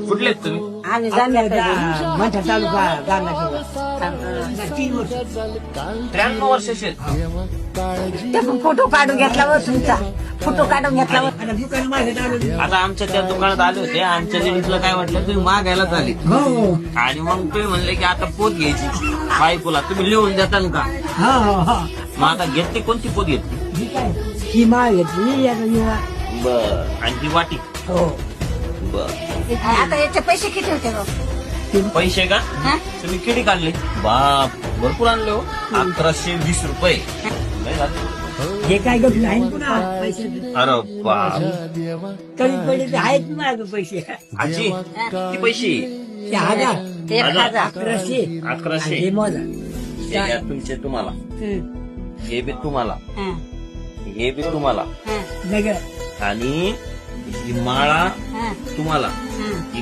कुठले आहेत तुम्ही? आम्ही जाणल्या मंठा तालुका गाणं 3 वर्ष 93 वर्षाचे आहेत. ते फोटो काढून घेतला व तुमचा फोटो काढून घेतला व आता दुकान माझ्या चालू आता आमच्या त्या दुकानात आले होते. आमच्या लेडीजला काय म्हटलं, तुम्ही मागायलाच आले हो आणि मग तुम्ही म्हणले की आता पोत घ्यायची बायकोला, तुम्ही लिहून देताल का? हा हा मग आता घेतली कोणती पोत घेतली? ही काय ही माळ घेतली आता युवा बर. आणि ती वाटी? हो बर. आता याचे पैसे किती होते गं? पैसे का हा? तुम्ही किती काढले? बाप, भरपूर आणले हो. 1120 रुपये. लय झाले. हे काय गप्प आहे पुन्हा पैसे अरे बाप. कमी पडले तर आहेत माझं पैसे आजी किती पैसे? 1000 1,000 1100 1100. हे मोजा हे घ्या तुमचे तुम्हाला, हे बी तुम्हाला, हा, हे बी तुम्हाला, हा, वेगळं आणि ही माळा हा, तुम्हाला, हा. ही